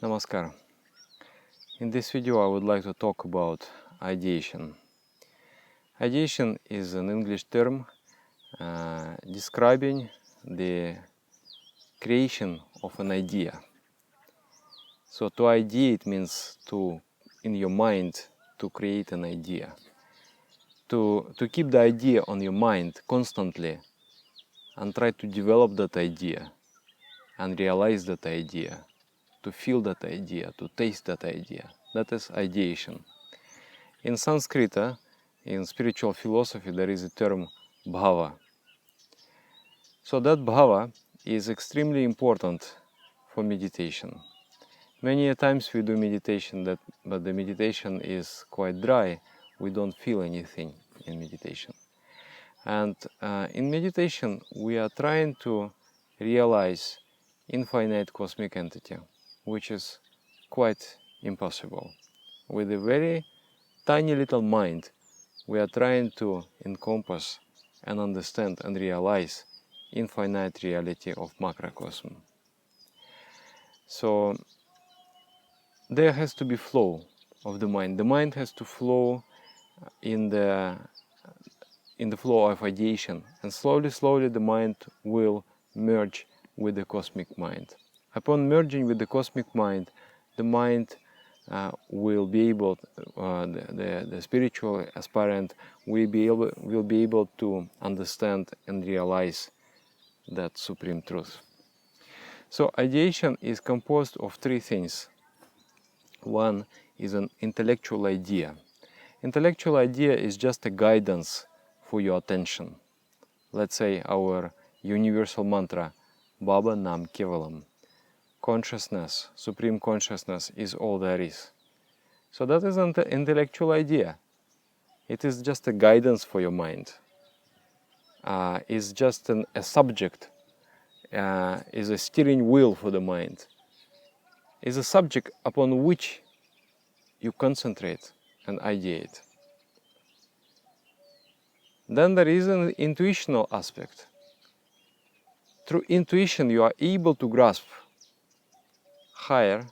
Namaskar. In this video I would like to talk about ideation. Ideation is an English term describing the creation of an idea. So to ideate means to, in your mind, to create an idea. To keep the idea on your mind constantly and try to develop that idea and realize that idea, to feel that idea, to taste that idea. That is ideation. In Sanskrit, in spiritual philosophy, there is a term bhava. So that bhava is extremely important for meditation. Many times we do meditation, but the meditation is quite dry. We don't feel anything in meditation. And in meditation, we are trying to realize infinite cosmic entity, which is quite impossible. With a very tiny little mind, we are trying to encompass and understand and realize infinite reality of macrocosm. So there has to be flow of the mind. The mind has to flow in the flow of ideation, and slowly the mind will merge with the cosmic mind. Upon merging with the cosmic mind, the mind will be able, the spiritual aspirant will be able to understand and realize that supreme truth. So ideation is composed of three things. One is an intellectual idea. Intellectual idea is just a guidance for your attention. Let's say our universal mantra, Baba Nam Kevalam. Consciousness, supreme consciousness is all there is. So that is an intellectual idea. It is just a guidance for your mind. It's just a subject, is a steering wheel for the mind. Is a subject upon which you concentrate and ideate. Then there is an intuitional aspect. Through intuition you are able to grasp higher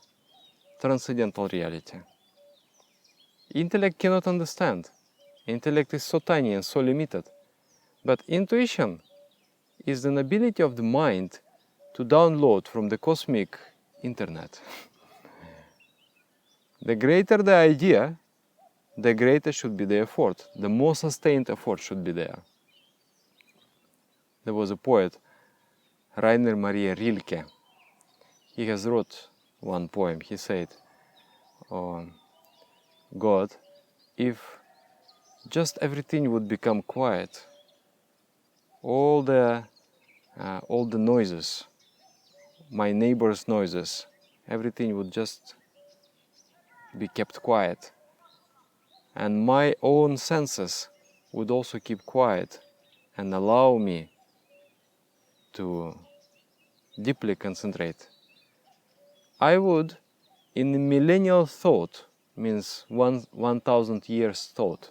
transcendental reality. Intellect cannot understand. Intellect is so tiny and so limited. But intuition is an ability of the mind to download from the cosmic internet. The greater the idea, the greater should be the effort. The more sustained effort should be there. There was a poet, Rainer Maria Rilke. He has wrote one poem. He said, "Oh, God, if just everything would become quiet, all the noises, my neighbor's noises, everything would just be kept quiet. And my own senses would also keep quiet and allow me to deeply concentrate. I would, in a millennial thought, means 1,000 years thought,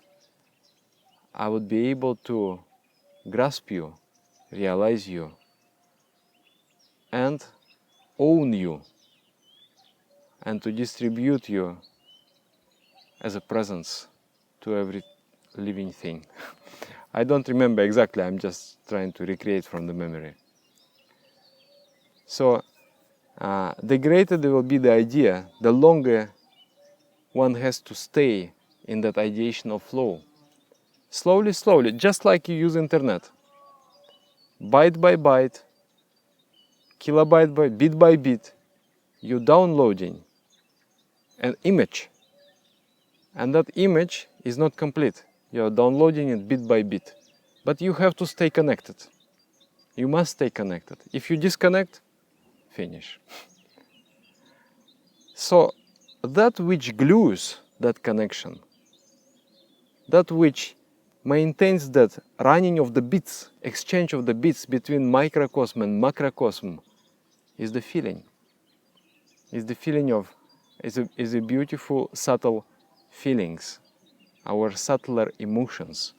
I would be able to grasp you, realize you, and own you, and to distribute you as a presence to every living thing." I don't remember exactly, I'm just trying to recreate from the memory. So, the greater there will be the idea, the longer one has to stay in that ideational flow. Slowly, just like you use internet. Byte by byte, kilobyte by bit, you're downloading an image. And that image is not complete. You're downloading it bit by bit. But you have to stay connected. You must stay connected. If you disconnect, finish. So that which glues that connection, that which maintains that running of the bits, exchange of the bits between microcosm and macrocosm, is the feeling. Is the feeling of, is a beautiful, subtle feelings, our subtler emotions,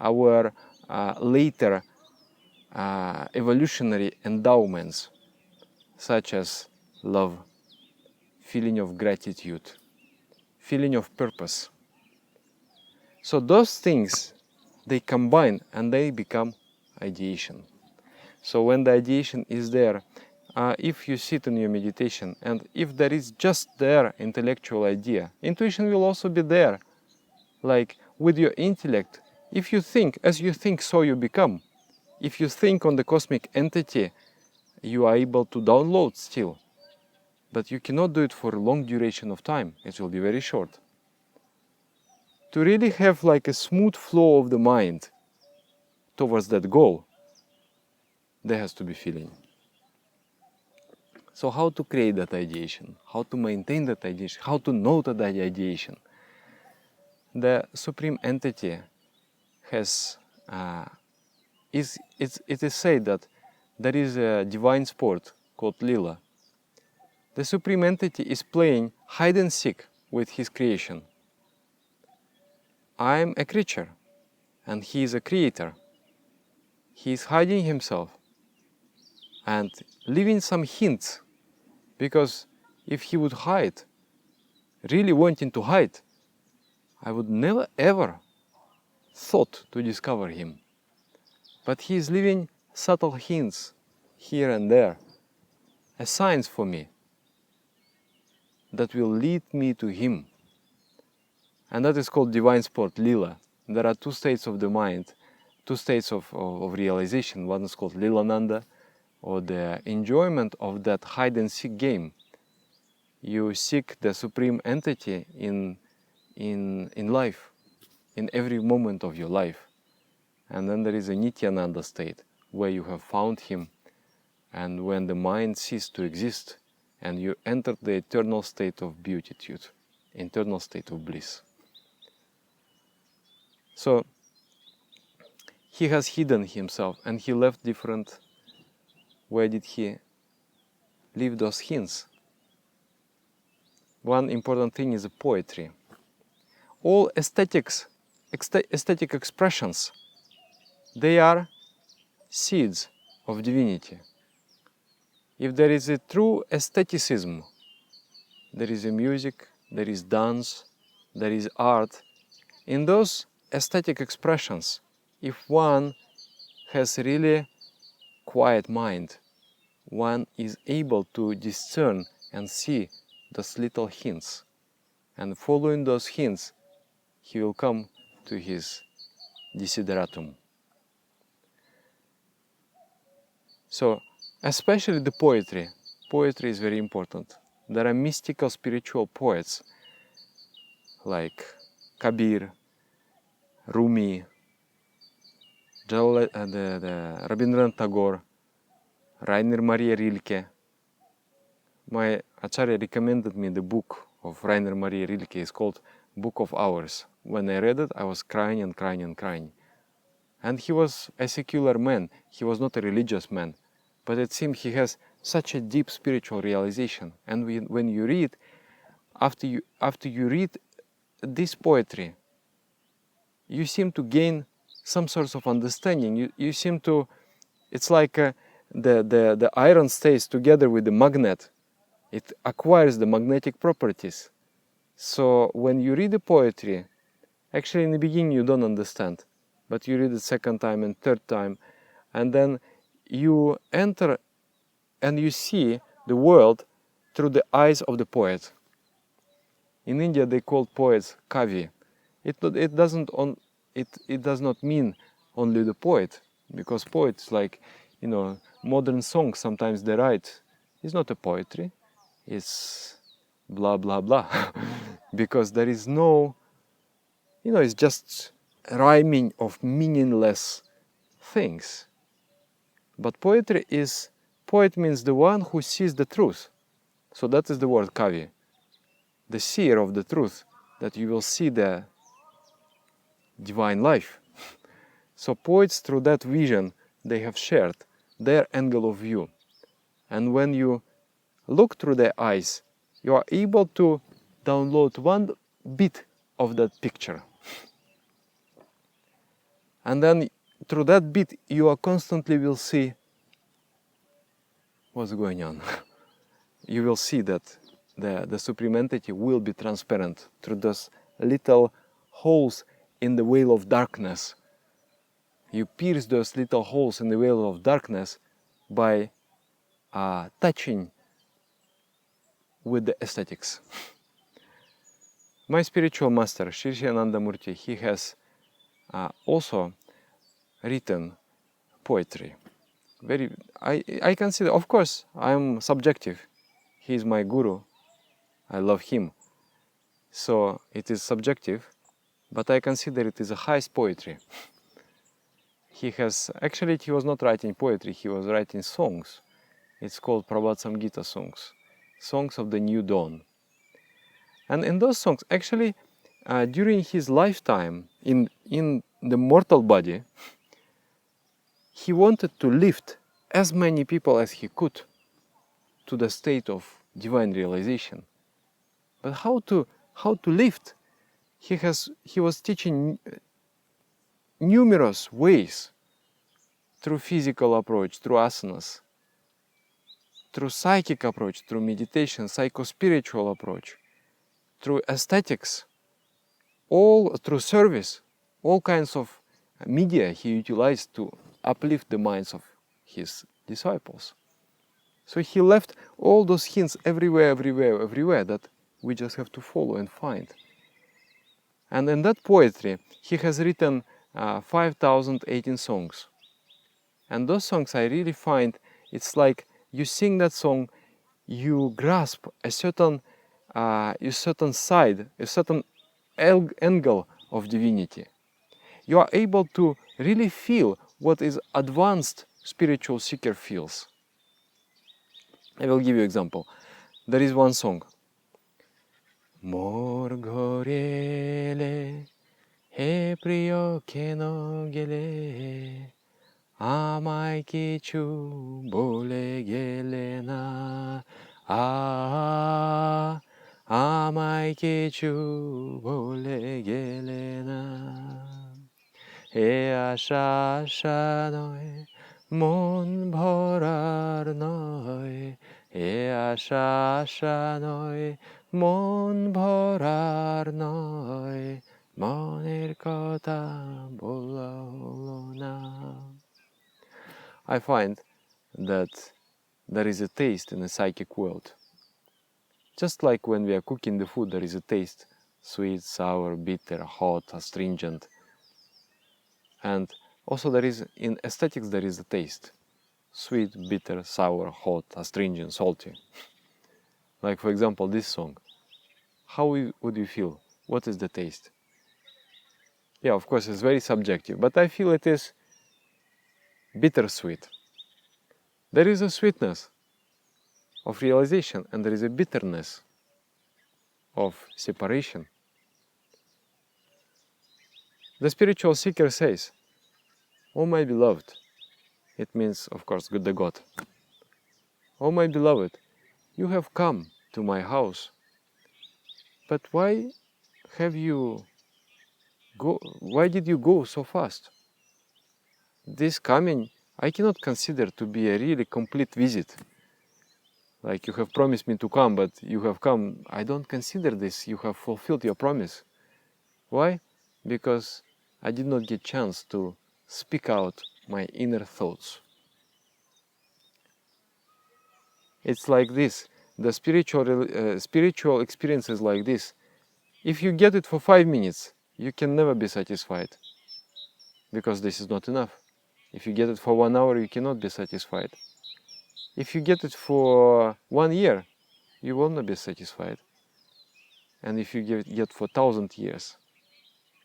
our later evolutionary endowments, such as love, feeling of gratitude, feeling of purpose. So those things, they combine and they become ideation. So when the ideation is there, if you sit in your meditation and if there is just there intellectual idea, intuition will also be there. Like with your intellect, if you think, as you think, so you become. If you think on the cosmic entity, you are able to download still. But you cannot do it for a long duration of time. It will be very short. To really have like a smooth flow of the mind towards that goal, there has to be feeling. So how to create that ideation? How to maintain that ideation? How to know that ideation? The Supreme Entity has, it is said that there is a divine sport called Lila. The Supreme Entity is playing hide and seek with his creation. I am a creature and he is a creator. He is hiding himself and leaving some hints, because if he would hide, really wanting to hide, I would never ever thought to discover him. But he is leaving subtle hints here and there, as signs for me that will lead me to him. And that is called divine sport, Lila. There are two states of the mind, two states of realization. One is called Lilananda, or the enjoyment of that hide and seek game. You seek the Supreme Entity in life, in every moment of your life. And then there is a Nityananda state, where you have found him, and when the mind ceases to exist, and you enter the eternal state of beatitude, eternal state of bliss. So he has hidden himself, and he left different. Where did he leave those hints? One important thing is poetry. All aesthetic expressions, they are seeds of divinity. If there is a true aestheticism, there is a music, there is dance, there is art. In those aesthetic expressions, if one has really quiet mind, one is able to discern and see those little hints. And following those hints, he will come to his desideratum. So, especially the poetry. Poetry is very important. There are mystical spiritual poets like Kabir, Rumi, the Rabindranath Tagore, Rainer Maria Rilke. My Acharya recommended me the book of Rainer Maria Rilke. It's called Book of Hours. When I read it, I was crying and crying and crying. And he was a secular man. He was not a religious man. But it seemed he has such a deep spiritual realization. And when you read, after you read this poetry, you seem to gain some sorts of understanding. You seem to, it's like the iron stays together with the magnet. It acquires the magnetic properties. So when you read the poetry, actually in the beginning you don't understand, but you read it second time and third time, and then you enter and you see the world through the eyes of the poet. In India they call poets kavi. It does not mean only the poet, because poets, like, modern songs sometimes they write, it's not a poetry, it's blah blah blah, because there is no, it's just rhyming of meaningless things. But poet means the one who sees the truth. So that is the word kavi, the seer of the truth, that you will see the divine life. So poets, through that vision, they have shared their angle of view. And when you look through their eyes, you are able to download one bit of that picture. And then through that bit, you are constantly will see what's going on. You will see that the Supreme Entity will be transparent through those little holes in the veil of darkness. You pierce those little holes in the veil of darkness by touching with the aesthetics. My spiritual master, Shri Anandamurti, he has also written poetry. I consider, of course, I'm subjective. He is my guru. I love him. So it is subjective, but I consider it is the highest poetry. Actually, he was not writing poetry, he was writing songs. It's called Prabhat Samgita songs, songs of the new dawn. And in those songs, actually, during his lifetime in the mortal body, he wanted to lift as many people as he could to the state of divine realization. But how to lift? He was teaching numerous ways, through physical approach, through asanas, through psychic approach, through meditation, psycho-spiritual approach, through aesthetics, all through service, all kinds of media he utilized to uplift the minds of his disciples. So he left all those hints everywhere that we just have to follow and find. And in that poetry, he has written 5,018 songs. And those songs I really find, it's like you sing that song, you grasp a certain side, a certain angle of divinity. You are able to really feel what is advanced spiritual seeker feels. I will give you an example. There is one song. Mor gorele he priyo keno gele amai kichu bole gele na amai kichu bole gele na he asha noe mon bhorar noe he asha noe mon bhorar noe moner kota bolona. I find that there is a taste in the psychic world. Just like when we are cooking the food, there is a taste: sweet, sour, bitter, hot, astringent. And also there is, in aesthetics, there is a taste: sweet, bitter, sour, hot, astringent, salty. Like, for example, this song. How would you feel? What is the taste? Yeah, of course, it's very subjective, but I feel it is bittersweet. There is a sweetness of realization, and there is a bitterness of separation. The spiritual seeker says, "Oh my beloved," it means, of course, the God. "Oh my beloved, you have come to my house, but why did you go so fast? This coming I cannot consider to be a really complete visit. Like, you have promised me to come, but you have come. I don't consider this. You have fulfilled your promise. Why? Because I did not get chance to speak out my inner thoughts." It's like this. The spiritual experience is like this. If you get it for 5 minutes, you can never be satisfied, because this is not enough. If you get it for 1 hour, you cannot be satisfied. If you get it for 1 year, you will not be satisfied. And if you get for 1,000 years,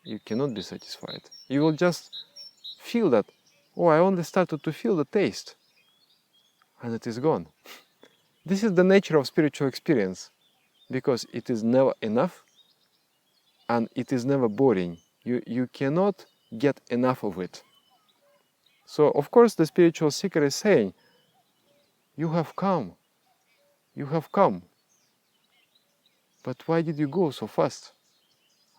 you cannot be satisfied. You will just feel that, oh, I only started to feel the taste, and it is gone. This is the nature of spiritual experience, because it is never enough, and it is never boring. You cannot get enough of it. So, of course, the spiritual seeker is saying, you have come, but why did you go so fast?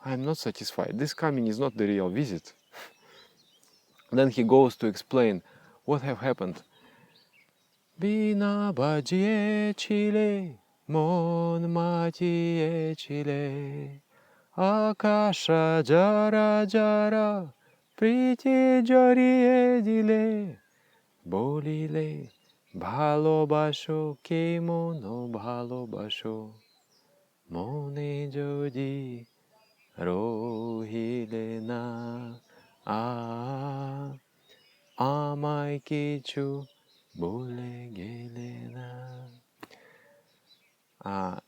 I am not satisfied. This coming is not the real visit. Then he goes to explain what have happened. Bina bajie chile Mon matiye chile, akasha jara jara, priti jariye dile, bolile, bhalobasho, kemono bhalobasho, mone jodi, rohile na, amai kichu, bole gele na.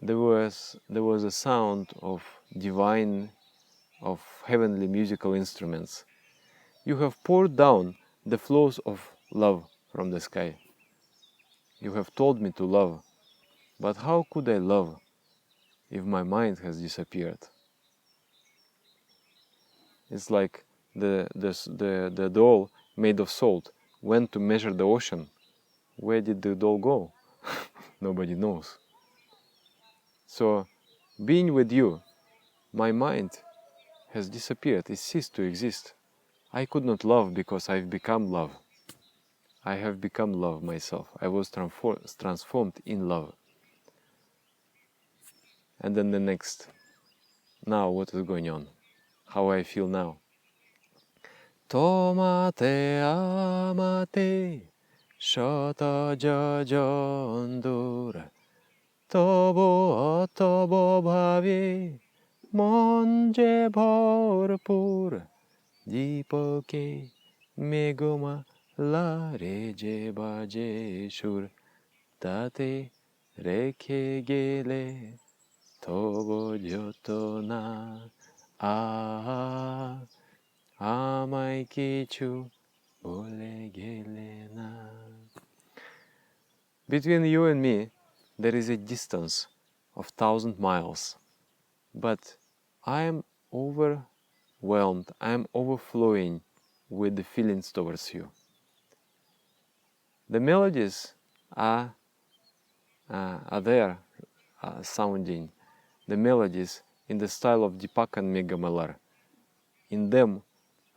There was a sound of divine, of heavenly musical instruments. You have poured down the flows of love from the sky. You have told me to love, but how could I love if my mind has disappeared? It's like the doll made of salt went to measure the ocean. Where did the doll go? Nobody knows. So, being with you, my mind has disappeared, it ceased to exist. I could not love because I've become love. I have become love myself. I was transformed in love. And then the next, now what is going on? How I feel now. Tomate amate, shota jajandur, tobo tobo bhavi, monje bhorpur, deepoke meguma la reje baje shur, tate reke gele, tobo jotona, amai kichu bole gelena. Between you and me, there is a distance of 1,000 miles, but I am overwhelmed, I am overflowing with the feelings towards you. The melodies are there, sounding, the melodies in the style of Deepak and Megamalar. In them,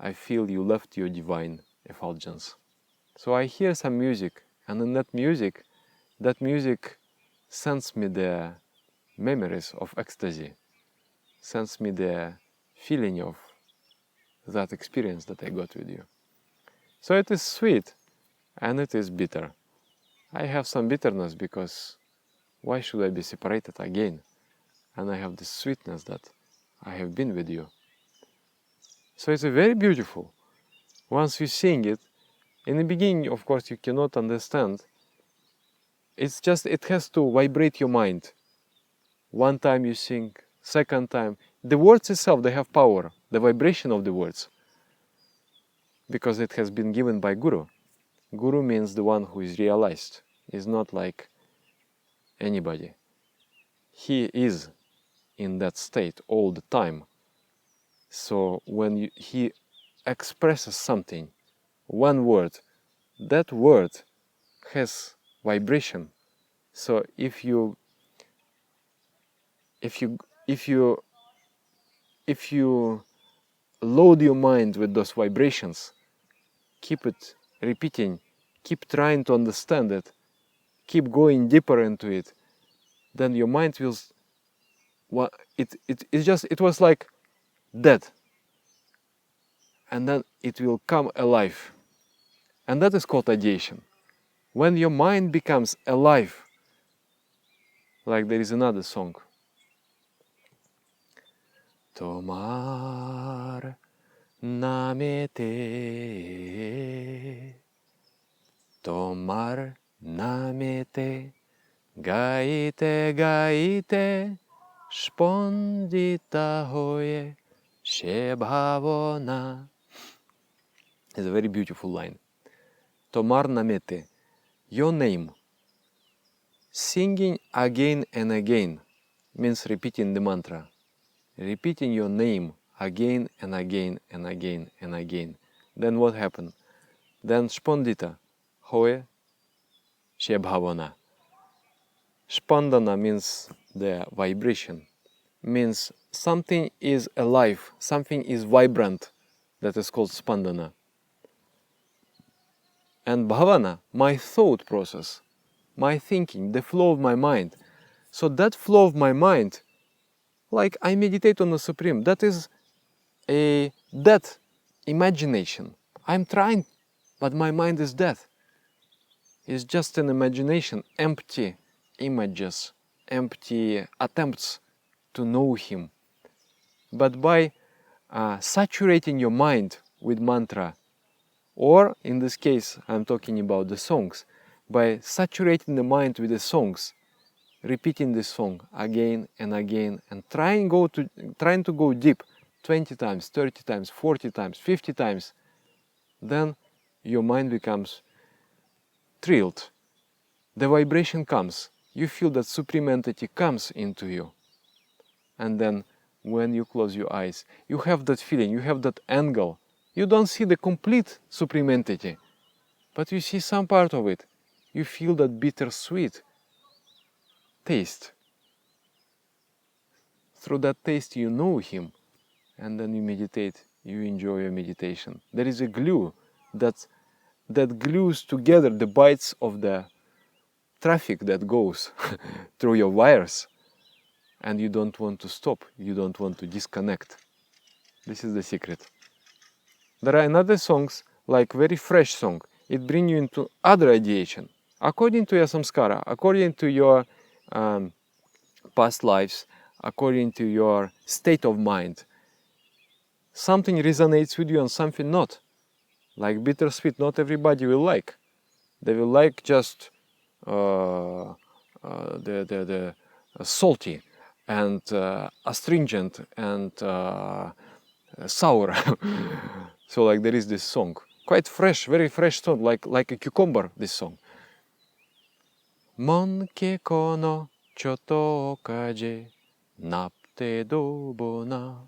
I feel you left your divine effulgence. So I hear some music, and in that music sends me the memories of ecstasy, sends me the feeling of that experience that I got with you. So it is sweet, and it is bitter. I have some bitterness because why should I be separated again? And I have the sweetness that I have been with you. So it's very beautiful. Once you sing it, in the beginning, of course, you cannot understand. It's just, it has to vibrate your mind. One time you sing, second time. The words itself, they have power, the vibration of the words. Because it has been given by Guru. Guru means the one who is realized. He's not like anybody. He is in that state all the time. So when he expresses something, one word, that word has vibration. So if you load your mind with those vibrations, keep it repeating, keep trying to understand it, keep going deeper into it, then your mind will, it was like dead, and then it will come alive. And that is called ideation. When your mind becomes alive, like there is another song. Tomar namete, tomar namete, gaite gaite, spondita hoye, shebhavona. It's a very beautiful line. Tomar namete, your name. Singing again and again means repeating the mantra. Repeating your name again and again and again and again. Then what happened? Then spondita, hoye, shebhavana. Spandana means the vibration, means something is alive, something is vibrant, that is called spandana. And bhavana, my thought process, my thinking, the flow of my mind. So that flow of my mind, like I meditate on the Supreme, that is a dead imagination. I'm trying, but my mind is dead. It's just an imagination, empty images, empty attempts to know Him. But by saturating your mind with mantra, or in this case, I'm talking about the songs, by saturating the mind with the songs, repeating this song again and again, and trying to go deep 20 times, 30 times, 40 times, 50 times, then your mind becomes thrilled. The vibration comes. You feel that Supreme Entity comes into you. And then when you close your eyes, you have that feeling, you have that angle. You don't see the complete Supreme Entity, but you see some part of it. You feel that bittersweet taste. Through that taste you know Him, and then you meditate, you enjoy your meditation. There is a glue that glues together the bytes of the traffic that goes through your wires, and you don't want to stop, you don't want to disconnect. This is the secret. There are another songs, like very fresh song. It brings you into other ideation. According to your samskara, according to your past lives, according to your state of mind, something resonates with you and something not. Like bittersweet, not everybody will like. They will like just the salty and astringent and sour. So like there is this song, quite fresh, very fresh song, like a cucumber. This song. Mon ke kono choto kaje napte dobona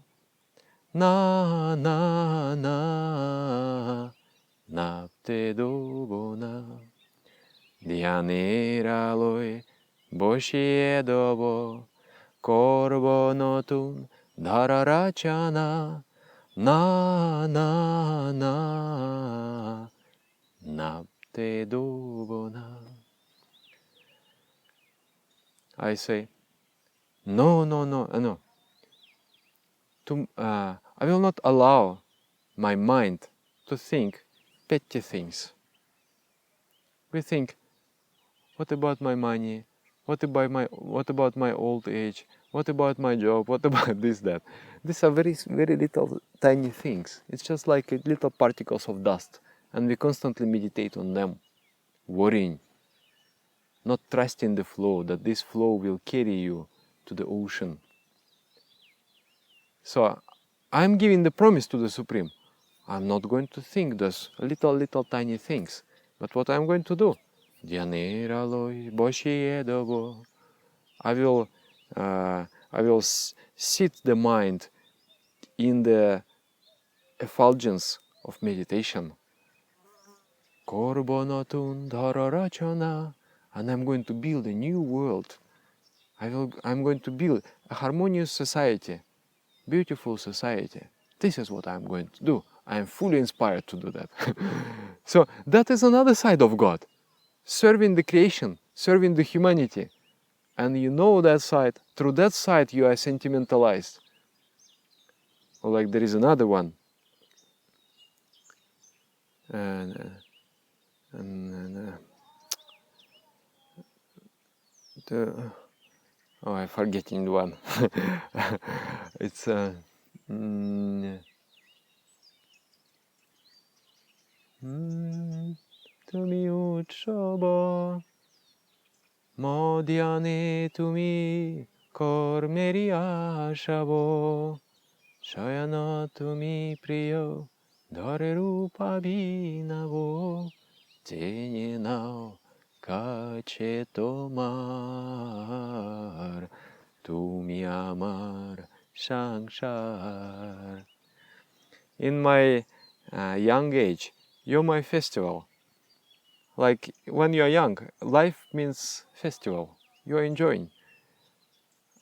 na na na napte dobona dianera loi boshie dobo korbo notun dararachana na na na napte dobona. I say, no. I will not allow my mind to think petty things. We think, what about my money? What about my old age? What about my job? What about this, that? These are very, very little tiny things. It's just like little particles of dust. And we constantly meditate on them, worrying, not trusting the flow, that this flow will carry you to the ocean. So I'm giving the promise to the Supreme. I'm not going to think those little tiny things. But what I'm going to do? I will sit the mind in the effulgence of meditation. And I'm going to build a new world. I'm going to build a harmonious society, beautiful society. This is what I'm going to do. I am fully inspired to do that. So that is another side of God, serving the creation, serving the humanity. And you know that side. Through that side you are sentimentalized. Or like there is another one. I'm forgetting the one. It's Tumi utshaba Modhyane tumi kormeri ashavo Shayana tumi priyo Dhare rupa bhinavo Tenye nao kache tomar Tumi amar Sangshar. In my young age, you're my festival. Like when you're young, life means festival. You're enjoying.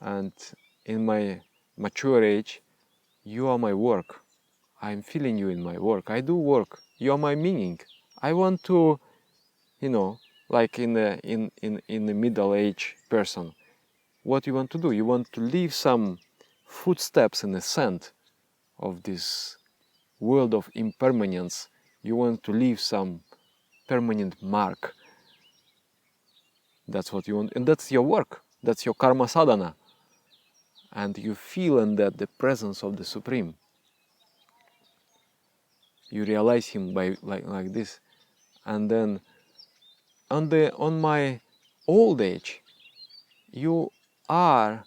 And in my mature age, you are my work. I'm feeling you in my work. I do work. You're my meaning. I want to, like in the middle age person, what you want to do. You want to leave some footsteps in the sand of this world of impermanence. You want to leave some permanent mark. That's what you want, and that's your work. That's your karma sadhana. And you feel in that the presence of the Supreme. You realize Him by like this, and then on my old age, you are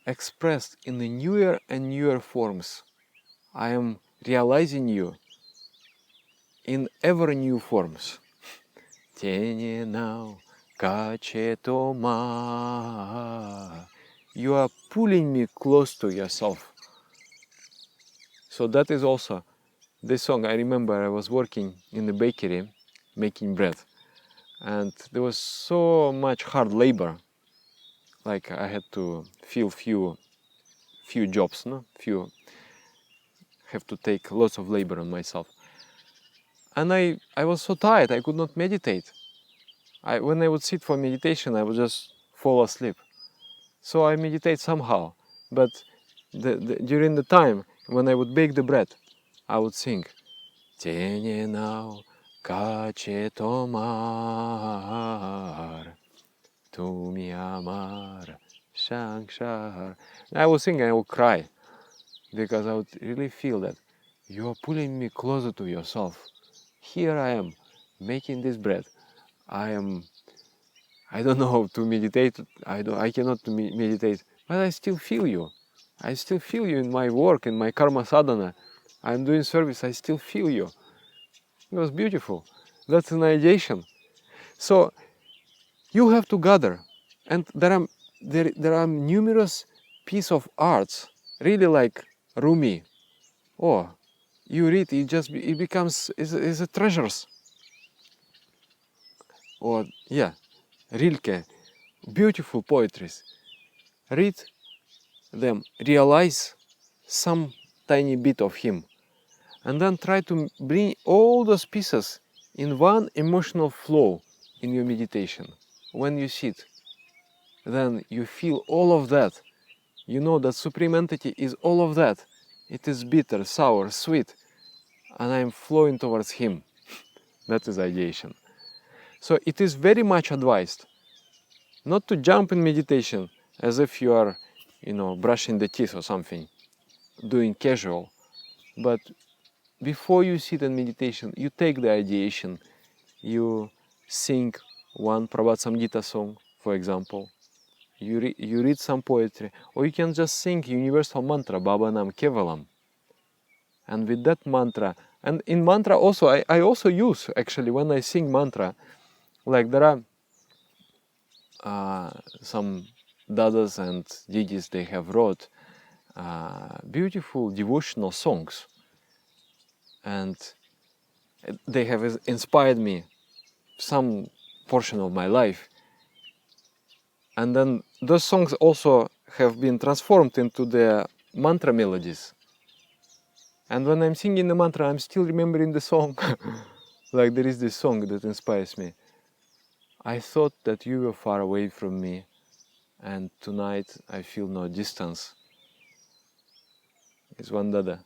expressed in the newer and newer forms. I am realizing you in ever new forms. Тени now, kachetoma. You are pulling me close to yourself. So that is also this song. I remember I was working in the bakery making bread, and there was so much hard labor. Like I had to fill few jobs, have to take lots of labor on myself. And I was so tired, I could not meditate. When I would sit for meditation, I would just fall asleep. So I meditate somehow. But during the time when I would bake the bread, I would sing. Тени now kache tomar, tu mi amar shangshar. I would sing and I would cry, because I would really feel that you are pulling me closer to yourself. Here I am, making this bread. I don't know how to meditate. I cannot meditate, but I still feel you. I still feel you in my work, in my karma sadhana. I'm doing service. I still feel you. It was beautiful. That's an ideation. So you have to gather, and there are numerous pieces of arts, really like Rumi. Oh, you read, it becomes is a treasures. Or yeah, Rilke, beautiful poetries. Read them, realize some tiny bit of him, and then try to bring all those pieces in one emotional flow in your meditation. When you sit, then you feel all of that. You know that Supreme Entity is all of that. It is bitter, sour, sweet, and I am flowing towards Him. That is ideation. So it is very much advised not to jump in meditation as if you are, brushing the teeth or something, doing casual. But before you sit in meditation, you take the ideation, you sing one Prabhat Samgita song, for example. You read some poetry, or you can just sing universal mantra, Bhavanam Kevalam. And with that mantra, and in mantra also, I also use, actually, when I sing mantra, like there are some Dadas and Didis, they have wrote beautiful devotional songs, and they have inspired me some portion of my life. And then those songs also have been transformed into the mantra melodies. And when I'm singing the mantra, I'm still remembering the song. Like there is this song that inspires me. I thought that you were far away from me, and tonight I feel no distance. It's one Dada.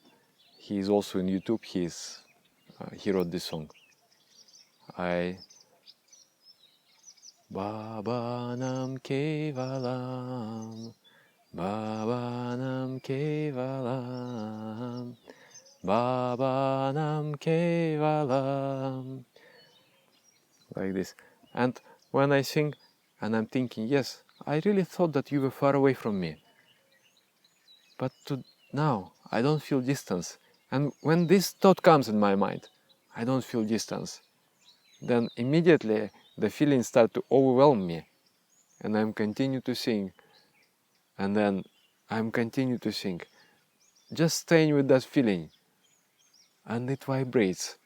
He is also on YouTube. He wrote this song. Bhavanam Kevalam, Bhavanam Kevalam, Bhavanam Kevalam. Like this. And when I sing, and I'm thinking, yes, I really thought that you were far away from me. But now, I don't feel distance. And when this thought comes in my mind, I don't feel distance. Then immediately the feelings start to overwhelm me. And I'm continue to sing. And then I'm continue to sing. Just staying with that feeling. And it vibrates.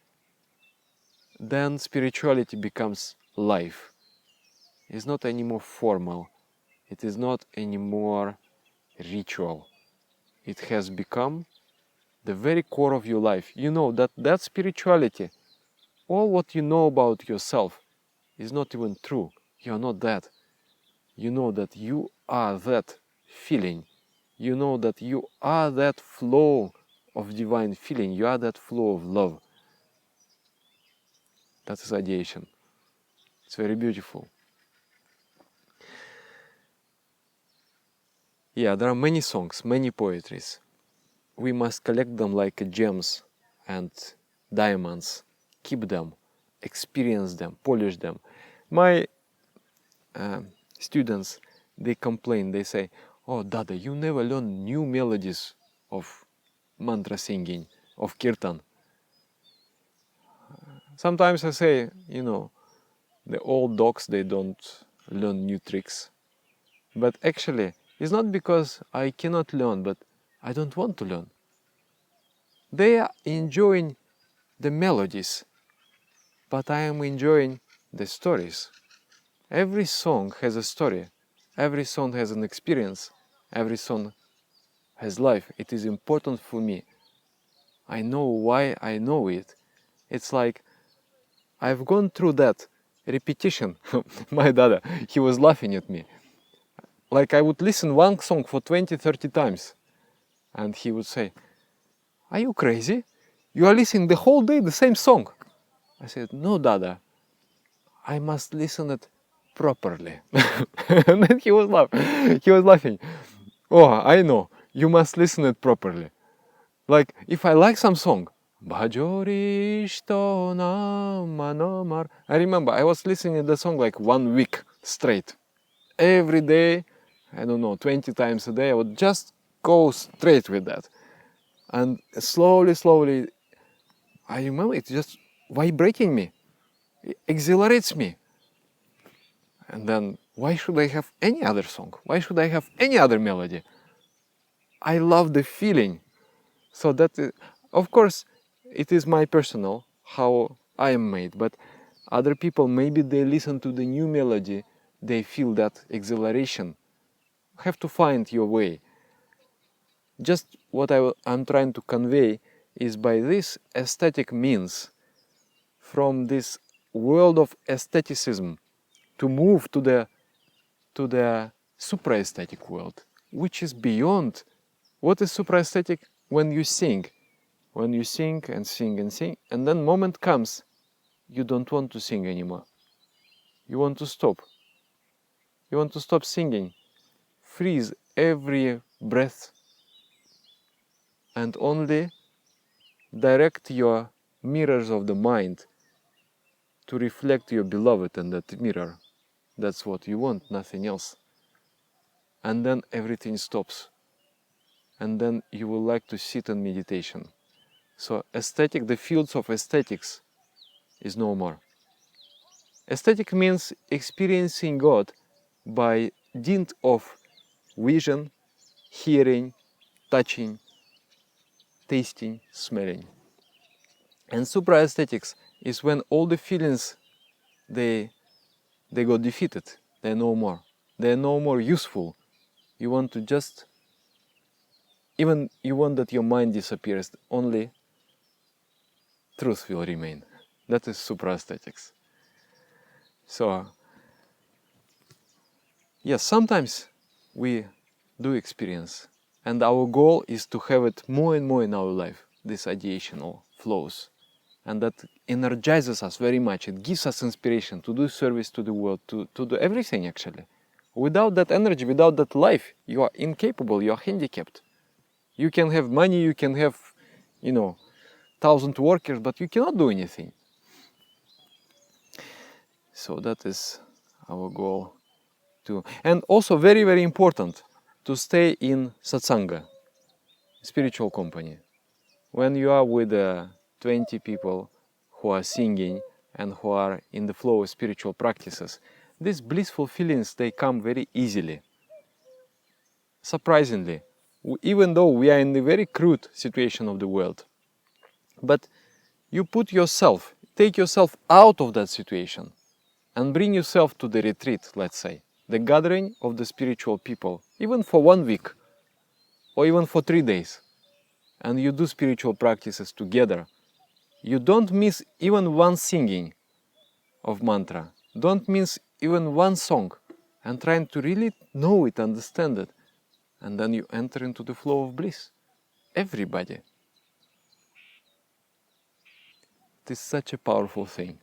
Then spirituality becomes life. It's not anymore formal. It is not anymore ritual. It has become the very core of your life. You know that spirituality, all what you know about yourself, is not even true. You are not that. you know that you are that feeling. You know that you are that flow of divine feeling. You are that flow of love. That is ideation. It's very beautiful. Yeah, there are many songs, many poetries. We must collect them like gems and diamonds. Keep them, experience them, polish them. My students, they complain, they say, "Oh, Dada, you never learn new melodies of mantra singing, of kirtan." Sometimes I say, the old dogs, they don't learn new tricks. But actually, it's not because I cannot learn, but I don't want to learn. They are enjoying the melodies, but I am enjoying the stories. Every song has a story. Every song has an experience. Every song has life. It is important for me. I know why I know it. It's like I've gone through that repetition. My Dada, he was laughing at me. Like I would listen one song for 20, 30 times. And he would say, "Are you crazy? You are listening the whole day the same song." I said, "No, Dada, I must listen it properly." And then he was laughing. "Oh, I know. You must listen it properly. Like if I like some song, Bhajorishto Manomar. I remember I was listening to the song like 1 week straight. Every day, I don't know, 20 times a day, I would just go straight with that. And slowly, I remember it's just vibrating me. It exhilarates me. And then, why should I have any other song? Why should I have any other melody? I love the feeling. So that, of course, it is my personal, how I am made. But other people, maybe they listen to the new melody, they feel that exhilaration. Have to find your way. Just what I'm trying to convey is by this aesthetic means, from this world of aestheticism, to move to the supra-aesthetic world, which is beyond. What is supra-aesthetic? When you sing. When you sing and sing and sing, and then moment comes, you don't want to sing anymore. You want to stop. You want to stop singing. Freeze every breath and only direct your mirrors of the mind to reflect your beloved in that mirror. That's what you want, nothing else. And then everything stops. And then you will like to sit in meditation. So aesthetic, the fields of aesthetics is no more. Aesthetic means experiencing God by dint of vision, hearing, touching, tasting, smelling. And supra-aesthetics is when all the feelings, they got defeated. They're no more. They're no more useful. You want to just, even you want that your mind disappears, only truth will remain. That is supra-aesthetics. So, yes, sometimes we do experience, and our goal is to have it more and more in our life, these ideational flows. And that energizes us very much. It gives us inspiration to do service to the world, to do everything actually. Without that energy, without that life, you are incapable, you are handicapped. You can have money, you can have, 1,000 workers, but you cannot do anything. So that is our goal too. And also very, very important to stay in satsanga, spiritual company. When you are with 20 people who are singing and who are in the flow of spiritual practices, these blissful feelings, they come very easily. Surprisingly, even though we are in a very crude situation of the world. But you put yourself, take yourself out of that situation and bring yourself to the retreat, let's say, the gathering of the spiritual people, even for 1 week or even for 3 days. And you do spiritual practices together. You don't miss even one singing of mantra. Don't miss even one song. and trying to really know it, understand it, and then you enter into the flow of bliss. Everybody. It is such a powerful thing.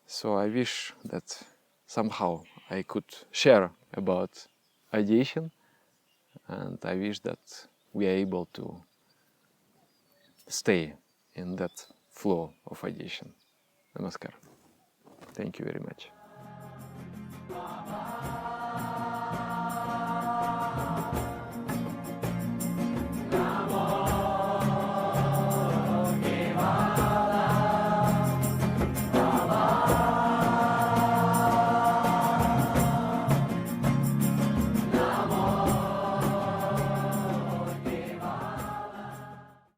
So I wish that somehow I could share about ideation, and I wish that we are able to stay in that flow of ideation. Namaskar. Thank you very much.